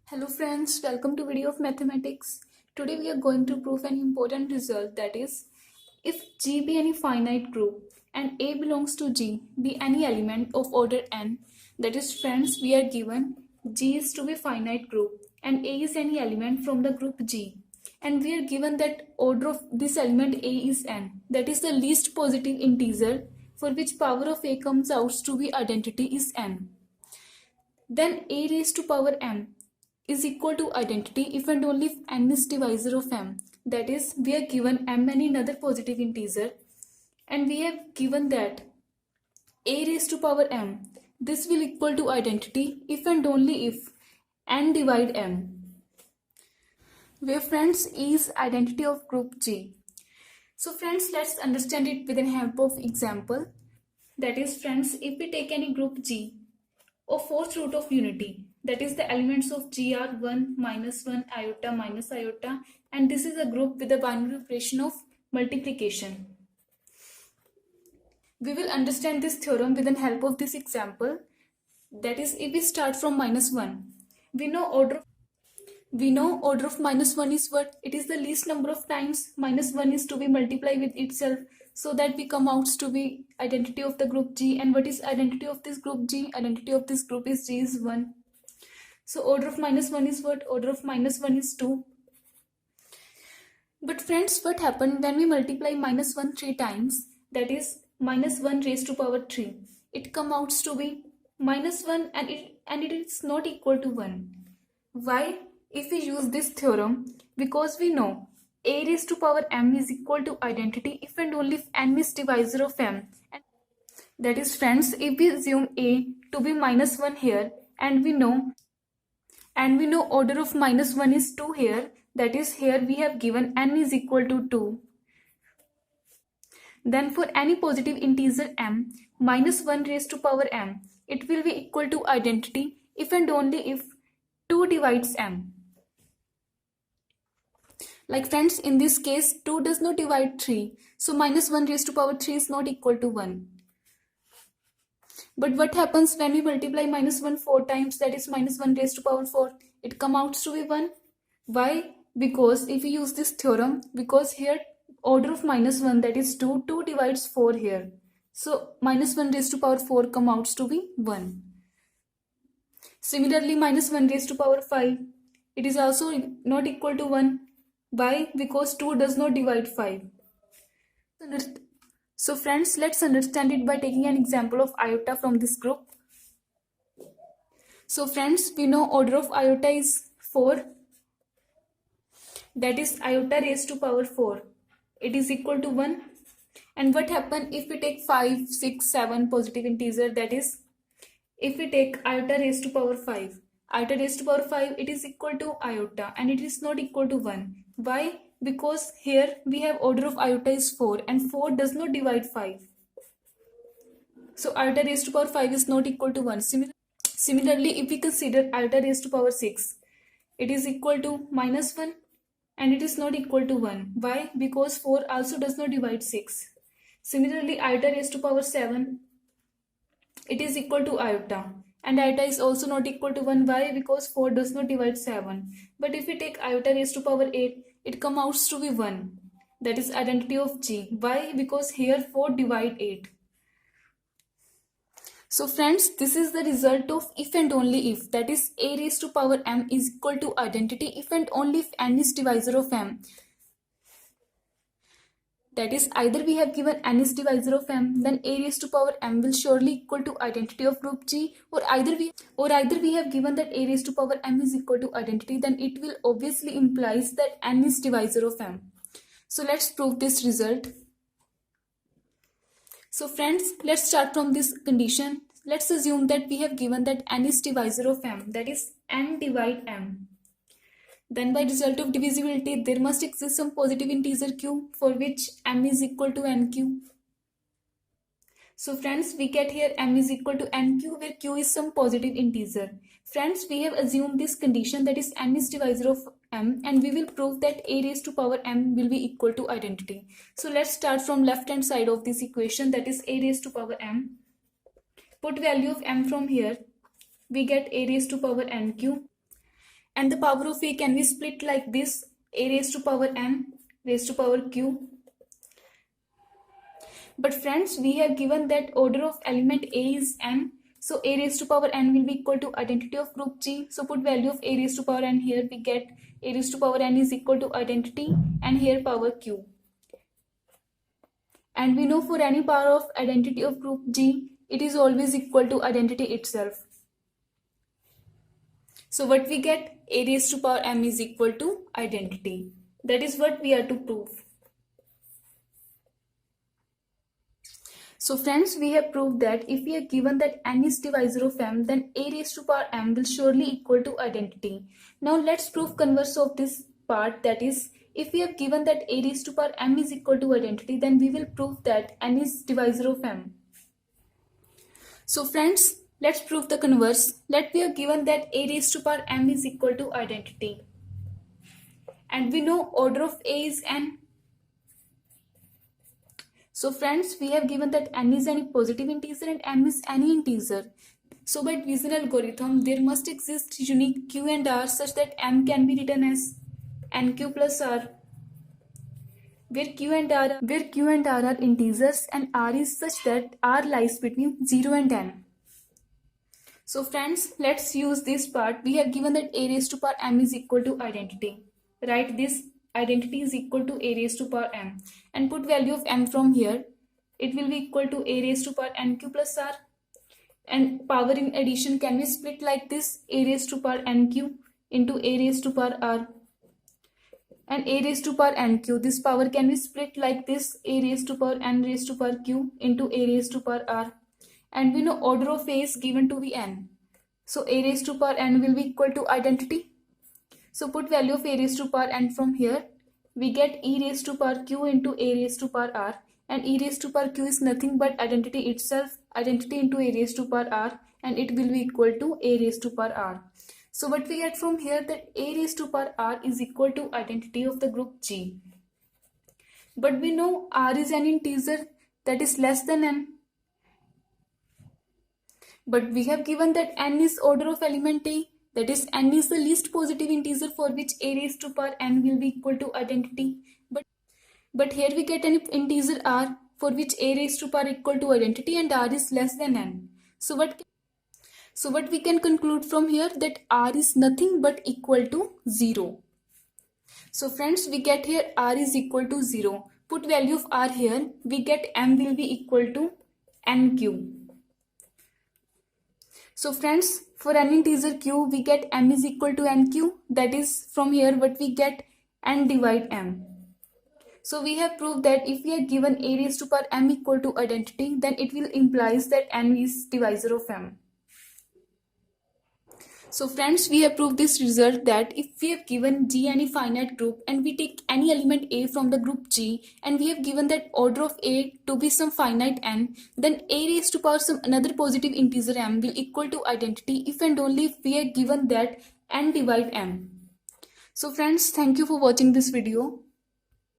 Hello friends, welcome to video of mathematics. Today we are going to prove an important result, that is, if G be any finite group and A belongs to G be any element of order n, that is friends, we are given G is to be finite group and A is any element from the group G, and we are given that order of this element A is n, that is the least positive integer for which power of A comes out to be identity is n. Then A raised to power m is equal to identity if and only if n is divisor of m. That is, we are given m and another positive integer, and we have given that A raised to power m. This will equal to identity if and only if n divide m, where friends E is identity of group G. So friends, let's understand it with the help of example. That is friends, if we take any group G of fourth root of unity, that is the elements of G are 1, minus 1, iota, minus iota, and this is a group with a binary operation of multiplication. We will understand this theorem with the help of this example. That is, if we start from minus 1, we know order of minus 1 is what? It is the least number of times minus 1 is to be multiplied with itself, so that we come out to be identity of the group G. And what is identity of this group G? Identity of this group is G is 1. So order of minus 1 is what? Order of minus 1 is 2. But friends, what happened when we multiply minus 1 3 times? That is minus 1 raised to power 3. It comes out to be minus 1 and it is not equal to 1. Why? If we use this theorem, because we know A raised to power m is equal to identity if and only if n is divisor of m. And that is friends, if we assume A to be minus 1 here, and we know order of minus 1 is 2 here, that is here we have given n is equal to 2. Then for any positive integer m, minus 1 raised to power m, it will be equal to identity if and only if 2 divides m. Like friends, in this case 2 does not divide 3, so minus 1 raised to power 3 is not equal to 1. But what happens when we multiply minus 1 4 times, that is minus 1 raised to power 4? It comes out to be 1. Why? Because if we use this theorem, because here order of minus 1, that is 2, 2 divides 4 here. So minus 1 raised to power 4 comes out to be 1. Similarly, minus 1 raised to power 5, it is also not equal to 1. Why? Because 2 does not divide 5. So friends, let's understand it by taking an example of iota from this group. So friends, we know order of iota is 4. That is iota raised to power 4. It is equal to 1. And what happens if we take 5, 6, 7 positive integer, that is, if we take iota raised to power 5, iota raised to power 5, it is equal to iota and it is not equal to 1. Why? Because here we have order of iota is 4 and 4 does not divide 5. So iota raised to power 5 is not equal to 1. Similarly, if we consider iota raised to power 6, it is equal to minus 1 and it is not equal to 1. Why? Because 4 also does not divide 6. Similarly, iota raised to power 7, it is equal to iota, and iota is also not equal to 1. Why? Because 4 does not divide 7. But if we take iota raised to power 8, it comes out to be 1. That is identity of G. Why? Because here 4 divide 8. So friends, this is the result of if and only if, that is A raised to power m is equal to identity if and only if n is divisor of m. That is, either we have given n is divisor of m, then A raised to power m will surely equal to identity of group G, or either we have given that A raised to power m is equal to identity, then it will obviously implies that n is divisor of m. So let's prove this result. So friends, let's start from this condition. Let's assume that we have given that n is divisor of m, that is n divide m. Then by result of divisibility, there must exist some positive integer q for which m is equal to nq. So friends, we get here m is equal to nq, where q is some positive integer. Friends, we have assumed this condition, that is n is divisor of m, and we will prove that A raised to power m will be equal to identity. So let's start from left hand side of this equation, that is A raised to power m. Put value of m from here, we get A raised to power nq. And the power of A can be split like this: A raised to power n raised to power q. But friends, we have given that order of element A is n. So A raised to power n will be equal to identity of group G. So put value of A raised to power n here. We get A raised to power n is equal to identity and here power q. And we know for any power of identity of group G, it is always equal to identity itself. So what we get? A raised to power m is equal to identity. That is what we are to prove. So friends, we have proved that if we are given that n is divisor of m, then A raised to power m will surely equal to identity. Now let's prove converse of this part, that is, if we have given that A raised to power m is equal to identity, then we will prove that n is divisor of m. So friends, let's prove the converse. Let we have given that A raised to power m is equal to identity. And we know order of A is n. So friends, we have given that n is any positive integer and m is any integer. So by division algorithm, there must exist unique q and r such that m can be written as nq plus r, where q and r are integers and r is such that r lies between 0 and n. So friends, let's use this part. We have given that A raised to power m is equal to identity. Write this: identity is equal to A raised to power m, and put value of m from here. It will be equal to A raised to power nq plus r, and power in addition can be split like this: A raised to power nq into A raised to power r, and A raised to power nq, this power can be split like this: A raised to power n raised to power q into A raised to power r. And we know order of A is given to be n. So A raised to power n will be equal to identity. So put value of A raised to power n from here. We get E raised to power q into A raised to power r. And E raised to power q is nothing but identity itself. Identity into A raised to power r. And it will be equal to A raised to power r. So what we get from here, that A raised to power r is equal to identity of the group G. But we know r is an integer that is less than n. But we have given that n is order of element A, that is n is the least positive integer for which A raised to power n will be equal to identity. But here we get an integer r for which A raised to power equal to identity and r is less than n. So what we can conclude from here, that r is nothing but equal to 0. So friends, we get here r is equal to 0. Put value of r here. We get m will be equal to nq. So friends, for an integer q, we get m is equal to nq. That is, from here what we get, n divide m. So we have proved that if we are given A raised to power m equal to identity, then it will implies that n is divisor of m. So friends, we have proved this result, that if we have given G any finite group and we take any element A from the group G, and we have given that order of A to be some finite n, then A raised to power some another positive integer m will equal to identity if and only if we are given that n divide m. So friends, thank you for watching this video.